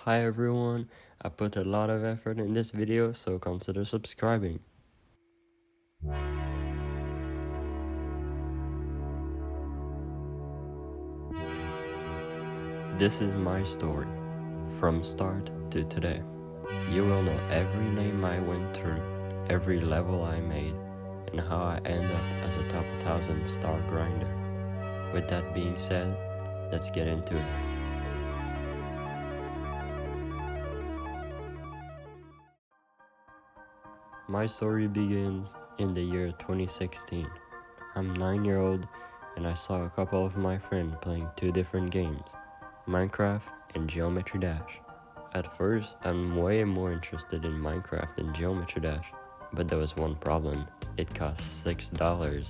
Hi everyone, I put a lot of effort in this video, so consider subscribing. This is my story, from start to today. You will know every name I went through, every level I made, and how I end up as a top 1000 star grinder. With that being said, let's get into it. My story begins in the year 2016. I'm 9-year-old and I saw a couple of my friends playing two different games, Minecraft and Geometry Dash. At first, I'm way more interested in Minecraft than Geometry Dash, but there was one problem. It cost $6.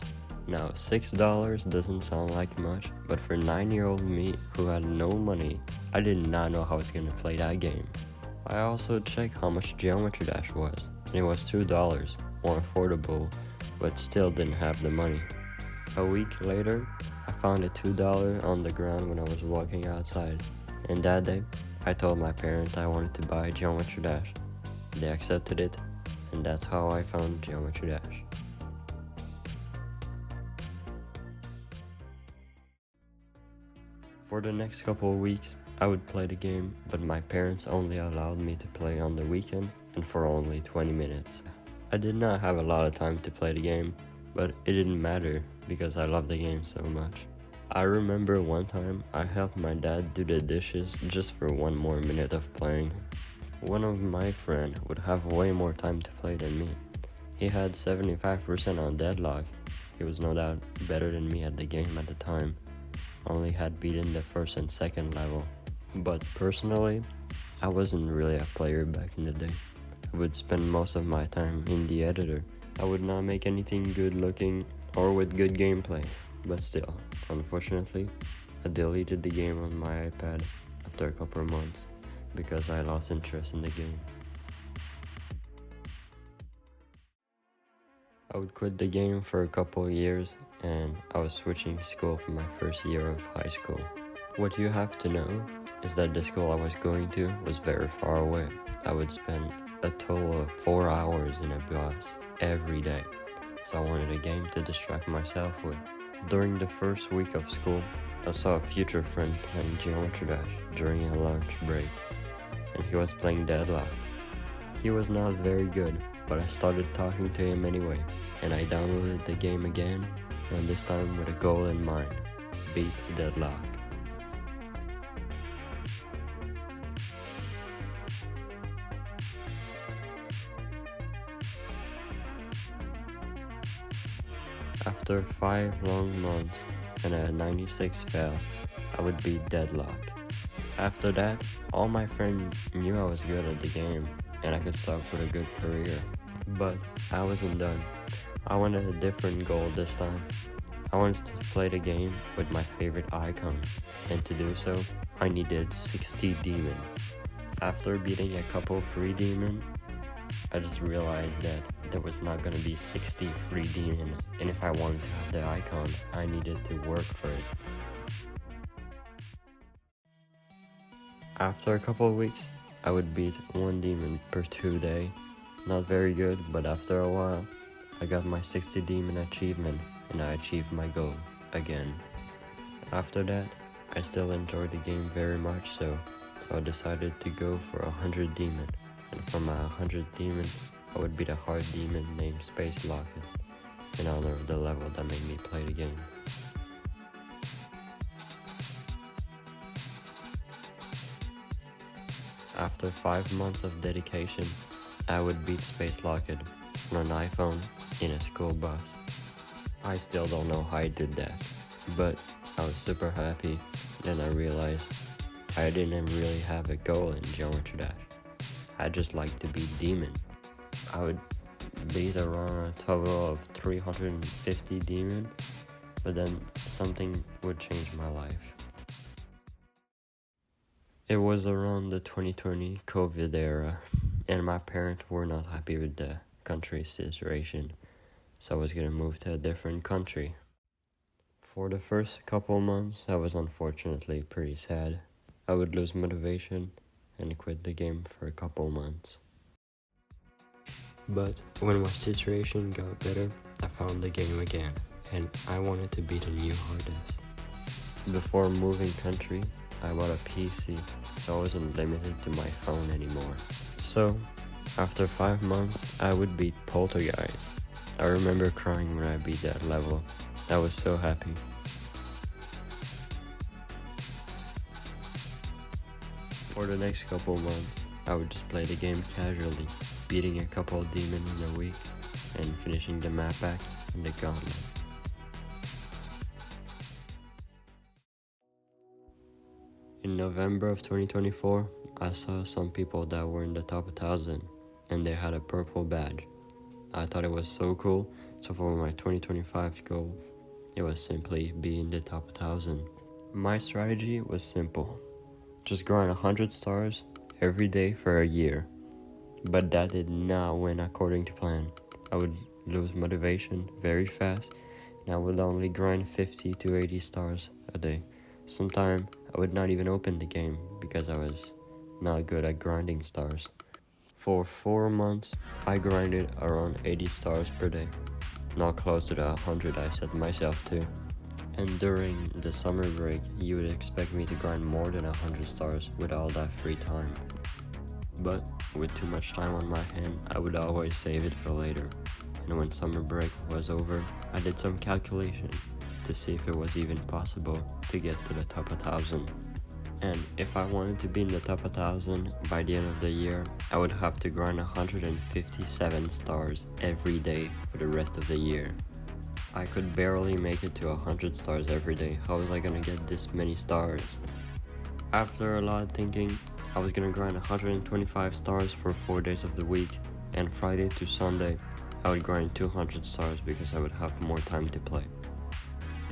Now, $6 doesn't sound like much, but for 9-year-old me who had no money, I did not know how I was gonna play that game. I also checked how much Geometry Dash was, and it was $2, more affordable, but still didn't have the money. A week later, I found a $2 on the ground when I was walking outside, and that day, I told my parents I wanted to buy Geometry Dash. They accepted it, and that's how I found Geometry Dash. For the next couple of weeks, I would play the game, but my parents only allowed me to play on the weekend and for only 20 minutes. I did not have a lot of time to play the game, but it didn't matter because I loved the game so much. I remember one time I helped my dad do the dishes just for one more minute of playing. One of my friends would have way more time to play than me. He had 75% on deadlock. He was no doubt better than me at the game at the time. Only had beaten the first and second level. But personally, I wasn't really a player back in the day. I would spend most of my time in the editor. I would not make anything good looking or with good gameplay, but still, unfortunately, I deleted the game on my iPad after a couple of months because I lost interest in the game. I would quit the game for a couple of years and I was switching school for my first year of high school. What you have to know is that the school I was going to was very far away. I would spend a total of 4 hours in a bus every day, so I wanted a game to distract myself with. During the first week of school, I saw a future friend playing Geometry Dash during a lunch break, and he was playing Deadlock. He was not very good, but I started talking to him anyway, and I downloaded the game again, and this time with a goal in mind: beat Deadlock. After 5 long months and a 96 fail, I would beat Deadlock. After that, all my friends knew I was good at the game and I could start with a good career. But I wasn't done. I wanted a different goal this time. I wanted to play the game with my favorite icon, and to do so, I needed 60 demon. After beating a couple free demon, I just realized that there was not gonna be 60 free demon, and if I wanted to have the icon, I needed to work for it. After a couple of weeks, I would beat 1 demon per 2 day. Not very good, but after a while, I got my 60 demon achievement and I achieved my goal again. After that, I still enjoyed the game very much so I decided to go for 100 demon. And for my 100 demon, I would beat a hard demon named Space Locket in honor of the level that made me play the game. After 5 months of dedication, I would beat Space Locket on an iPhone in a school bus. I still don't know how I did that, but I was super happy. Then I realized I didn't really have a goal in Geometry Dash. I just like to beat demon. I would beat around a total of 350 demon, but then something would change my life. It was around the 2020 COVID era, and my parents were not happy with the country's situation, so I was gonna move to a different country. For the first couple months, I was unfortunately pretty sad. I would lose motivation, and quit the game for a couple months. But when my situation got better, I found the game again, and I wanted to beat a new hardest. Before moving country, I bought a PC, so I wasn't limited to my phone anymore. So, after 5 months, I would beat Poltergeist. I remember crying when I beat that level. I was so happy. For the next couple months, I would just play the game casually, beating a couple of demons in a week, and finishing the map pack and the gauntlet. In November of 2024, I saw some people that were in the top 1000, and they had a purple badge. I thought it was so cool, so for my 2025 goal, it was simply be in the top 1000. My strategy was simple. Just grind 100 stars every day for a year. But that did not went according to plan. I would lose motivation very fast, and I would only grind 50 to 80 stars a day. Sometimes I would not even open the game because I was not good at grinding stars. For 4 months, I grinded around 80 stars per day, not close to the 100 I set myself to. And during the summer break, you would expect me to grind more than 100 stars with all that free time. But with too much time on my hand, I would always save it for later. And when summer break was over, I did some calculation to see if it was even possible to get to the top 1000. And if I wanted to be in the top 1000 by the end of the year, I would have to grind 157 stars every day for the rest of the year. I could barely make it to 100 stars every day. How was I gonna get this many stars? After a lot of thinking, I was gonna grind 125 stars for 4 days of the week, and Friday to Sunday, I would grind 200 stars because I would have more time to play.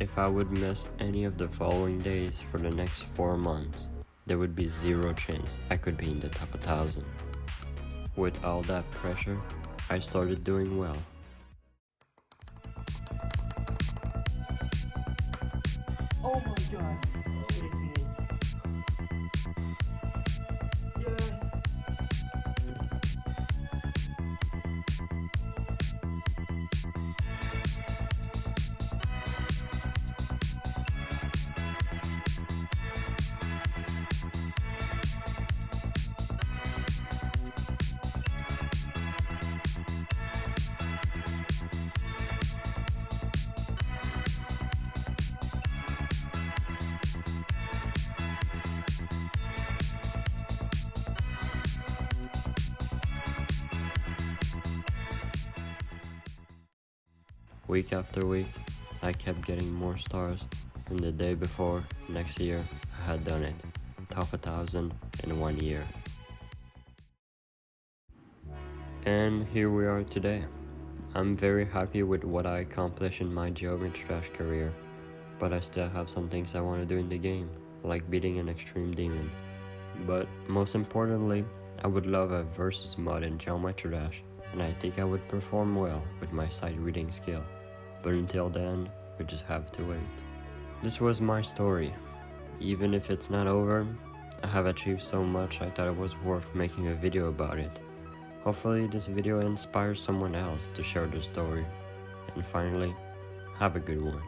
If I would miss any of the following days for the next 4 months, there would be zero chance I could be in the top 1000. With all that pressure, I started doing well. Oh my god! Yes! Week after week, I kept getting more stars, and the day before, next year, I had done it. Top 1000 in 1 year. And here we are today. I'm very happy with what I accomplished in my Geometry Dash career, but I still have some things I want to do in the game, like beating an extreme demon. But most importantly, I would love a versus mod in Geometry Dash, and I think I would perform well with my sight reading skill. But until then, we just have to wait. This was my story. Even if it's not over, I have achieved so much I thought it was worth making a video about it. Hopefully this video inspires someone else to share their story. And finally, have a good one.